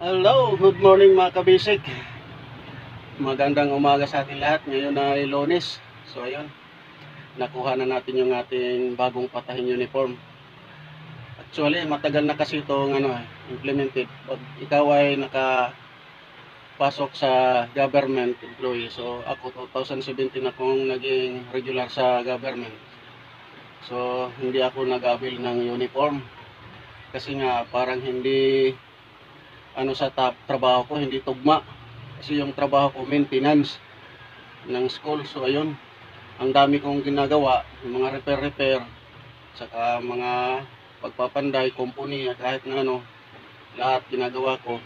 Hello, good morning mga kabisik. Magandang umaga sa ating lahat. Ngayon ay Lunes. So ayun, nakuha na natin yung ating bagong patahing uniform. Actually, matagal na kasi itong implemented. Pag ikaw ay nakapasok sa government employee. So ako 2017 akong naging regular sa government. So hindi ako nag-avail ng uniform. Kasi nga parang hindi sa trabaho ko hindi tugma kasi yung trabaho ko maintenance ng school. So ayun, ang dami kong ginagawa, yung mga repair saka mga pagpapanday company at kahit na lahat ginagawa ko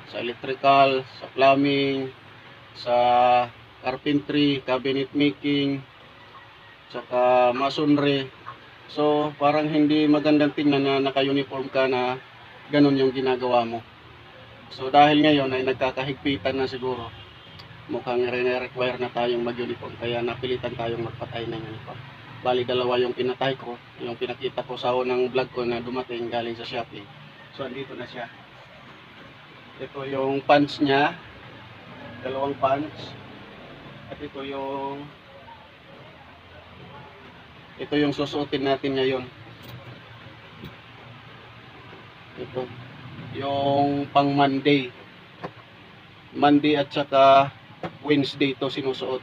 sa electrical, sa plumbing, sa carpentry, cabinet making, saka masonry. So parang hindi magandang tingnan na naka-uniform ka na ganun yung ginagawa mo. So dahil ngayon ay nagkakahigpitan na siguro, mukhang re-require na tayong mag-uniform, kaya napilitan tayong magpatay ng uniform. Bali dalawa yung pinatay ko, yung pinakita ko sa unang vlog ko na dumating galing sa Shopee. So andito na siya. Ito yung pants niya, dalawang pants. At ito yung susuotin natin ngayon. Ito yung pang Monday at saka Wednesday to sinusuot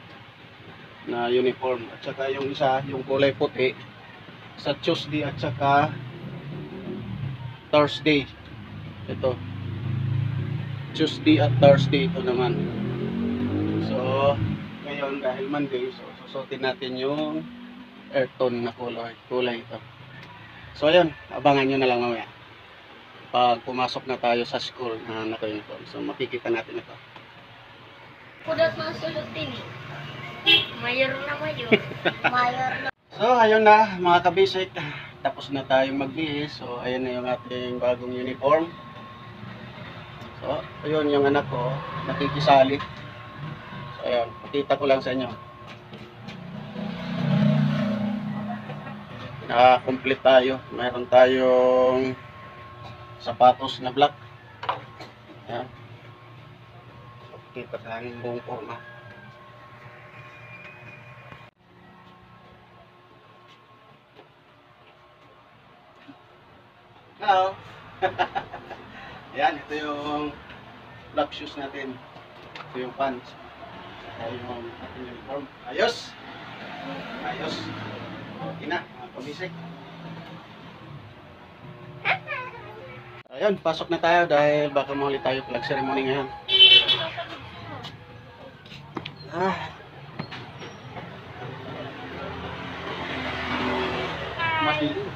na uniform. At saka yung isa, yung kulay puti, sa Tuesday at saka Thursday. Ito Tuesday at Thursday ito naman. So ngayon dahil Monday, so susuotin natin yung earth tone na kulay ito. So ayun, abangan nyo na lang mamaya pag pumasok na tayo sa school na naka-uniform. So makikita natin ito. Kudat mga sulutin eh. Mayor na mayor. Mayor na. So ayun na mga kabisik, tapos na tayong magbihis. So ayun na yung ating bagong uniform. So ayun yung anak ko nakikisali. So ayun, pakita ko lang sa inyo. Naka-complete tayo. Meron tayong sapatos na black. Ayan. Kita sa aking buong forma. Hello. Ayan, ito yung black shoes natin. Ito yung pants. Ito yung ating uniform. Ayos. Ayos. Okay na, mga kabisik. Ayun, pasok na tayo dahil baka mahuli tayo flag ceremony ngayon. Madilim.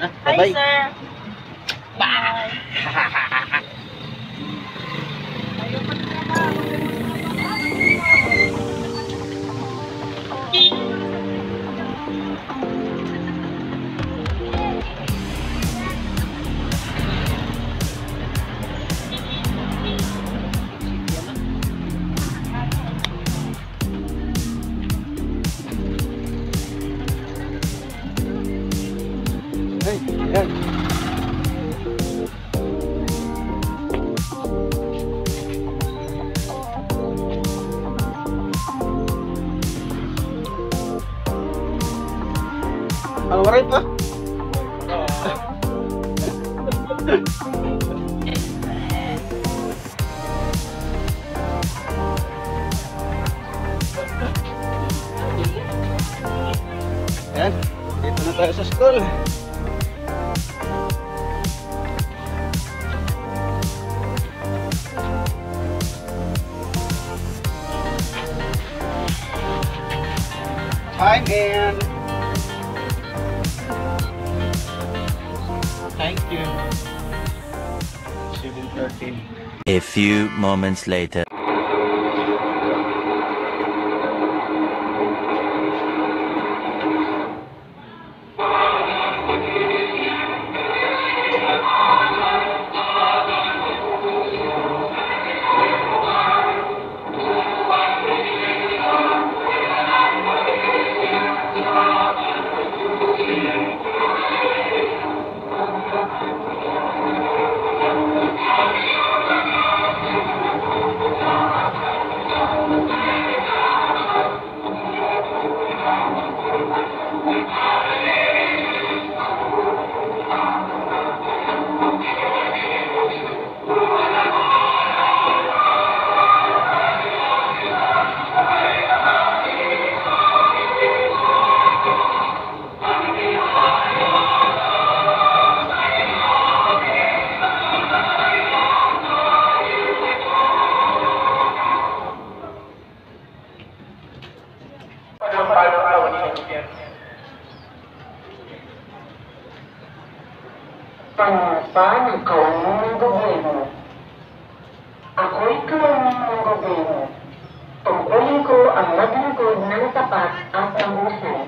Hi Bye-bye. sir. Bye. Hey, yan. Alright pa? Yan, dito na tayo sa school. Time in. Thank you. 7:13. A few moments later. Panumpa ng kaunin ng gobyerno. Ako'y kaunin ng gobyerno. Tungkulin ko ang maglingkod ng tapat at mahusay.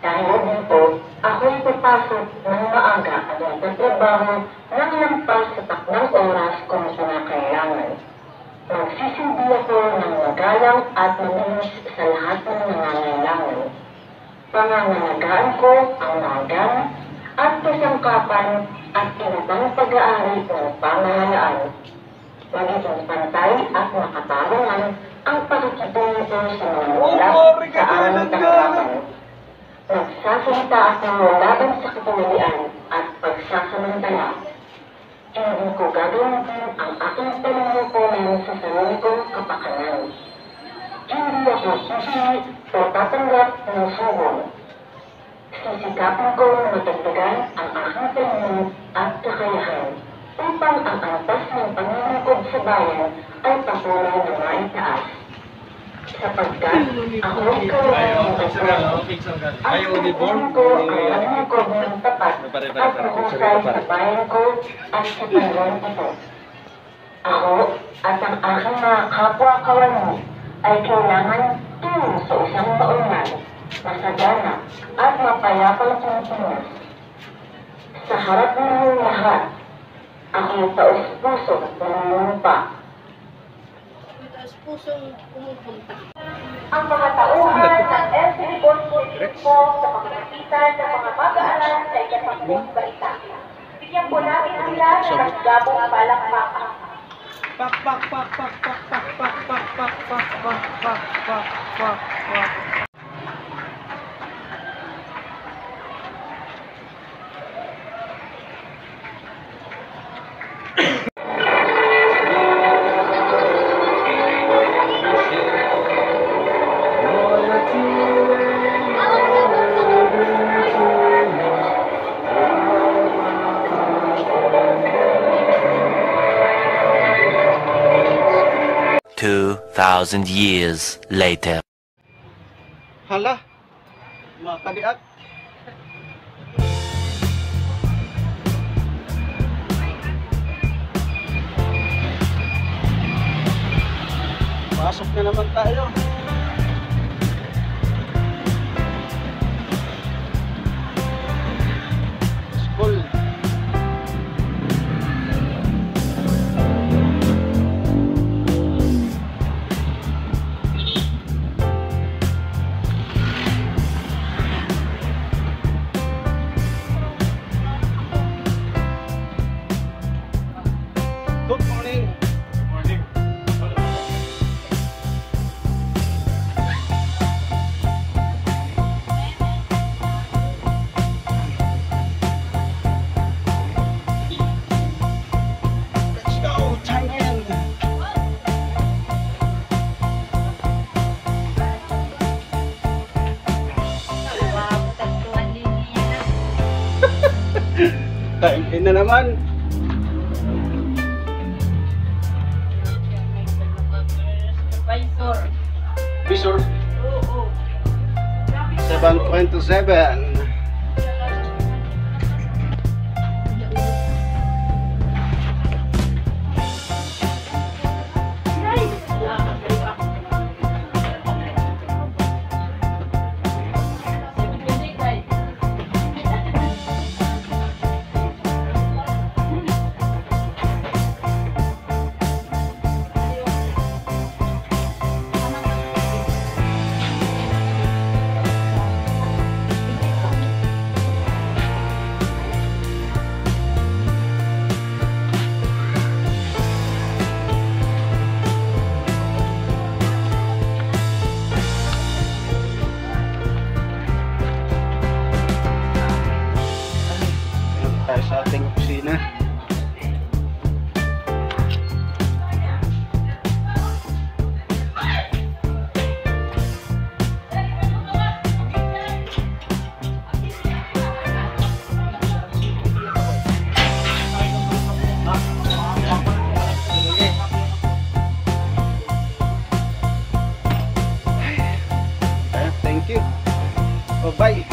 Dahil dito, ako'y papasok ng maaga at nagtatrabaho ng lampas sa takdang oras kung kinakailangan. Nagsisilbi ako ng magalang at mabilis sa lahat ng nangangailangan. Pangangalagaan ko ang magang at kasangkapan at tinatang pag-aari ng pamahalaan. Magiging pantay at makatarungan ang pakikitungo sa mga ulap sa aming tanggapan. Nagsasalita ako laban sa kapangyarihan at pagsasamantala. Hindi ko gagamitin ang aking panunungkulan sa sarili kong kapakanan. Hindi ako susunod o tatanggap ng sugon. Sisikapin ko matagdagan ang aking talino at kakayahan upang ang antas ng panunungkod sa bayan ay patuloy na maitaas. Sapagkat ako ikaw ang at uniform ko ang panunungkod ng tapat at mahusay sa bayan ko at sa panahon ito. Ako at ang aking mga kapwa-kawani ay kailangan tungo sa isang maunlad, masagana at mapayapang Pilipinas. Sa harap ng lahat, aking taus-puso lumumpa. Pusong pumupunta. Ang mga tauhan ng LCD po sa pagkakapitan ng mga mag-aaral sa ikasampung balita. Bigyan po namin sila ng masigabong palakpakan. Pak pak pak pak pak pak pak pak pak pak pak pak pak pak pak. Thousand years later. Hala, makadiak. Pasok na naman tayo. School. Good morning. Morning. Let's go, Thailand. Tagtuan din niya na. Kain na naman. Supervisor. Visor Oo. 7.7. Thank you. Bye-bye.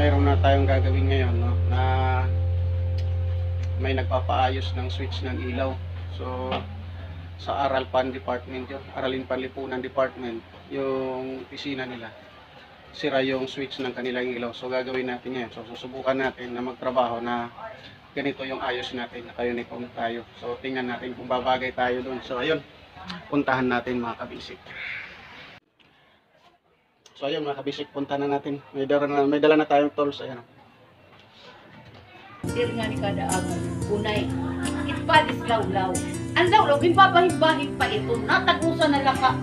Mayroon na tayong gagawin ngayon, no, na may nagpapaayos ng switch ng ilaw. So sa Aralpan Department yun, Aralin Panlipunan Department, yung opisina nila, sira yung switch ng kanilang ilaw. So gagawin natin ngayon. So susubukan natin na magtrabaho na ganito yung ayos natin, naka-uniform tayo. So tingnan natin kung babagay tayo dun. So ayun, puntahan natin mga kabisik. So ayun mga kabisik, punta na natin. May dala na tayong tools. Ayan. Sir nga ni kada aman, unay, itpadis law-law. Ang law-law, gimbabahig-bahig pa ito. Natagusan na lang ka,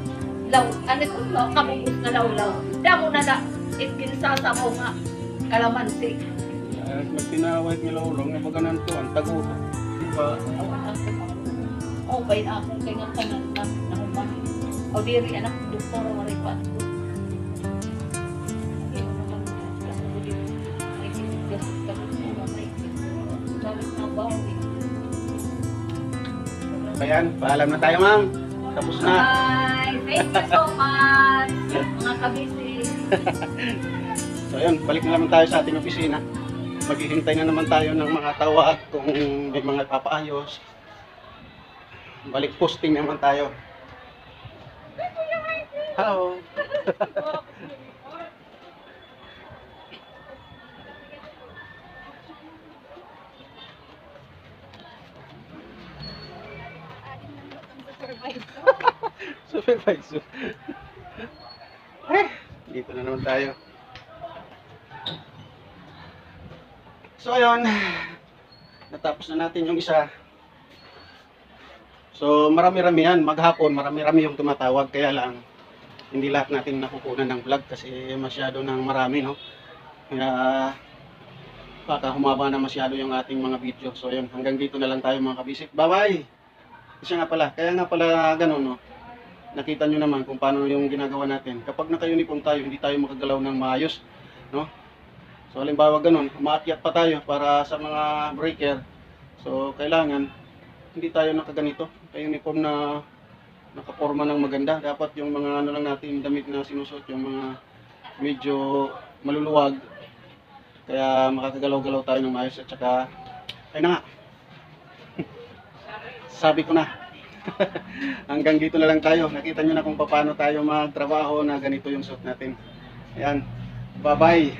law, ano ito, kabubos na law-law. Damo na na, itinsasabaw nga, kalamansi. Magtinawag nila ulong, na baga nanto, ang taguto. Diba? Awan ang kumang. O, bayin akong kay nga tanan na, nahuman. O, diri, anak, doktor, maripat ko. Ayan, paalam na tayo ma'am. Tapos na. Bye! Thank you so much, mga kabisi. So ayun, balik na naman tayo sa ating opisina. Maghihintay na naman tayo ng mga tawag kung may mga papaayos. Balik posting naman tayo. Hello. Supervisor. Dito na naman tayo. So ayun, natapos na natin yung isa. So marami-rami yan, maghapon marami-rami yung tumatawag, kaya lang hindi lahat natin nakukunan ng vlog kasi masyado nang marami, no? Kaya baka humaba na masyado yung ating mga video. So ayun, hanggang dito na lang tayo mga kabisik. Bye-bye! Kasi nga pala, kaya nga pala ganun, no? Nakita nyo naman kung paano yung ginagawa natin. Kapag naka-uniform tayo, hindi tayo makagalaw ng maayos, no? So halimbawa ganun, umaakyat pa tayo para sa mga breaker. So kailangan hindi tayo nakaganito, naka-uniform na nakaporma ng maganda. Dapat yung mga ano lang natin, damit na sinusuot, yung mga medyo maluluwag. Kaya makakagalaw-galaw tayo ng maayos at saka ay na nga. Sabi ko na. Hanggang dito na lang tayo. Nakita nyo na kung paano tayo magtrabaho na ganito yung suot natin. Ayan. Bye-bye.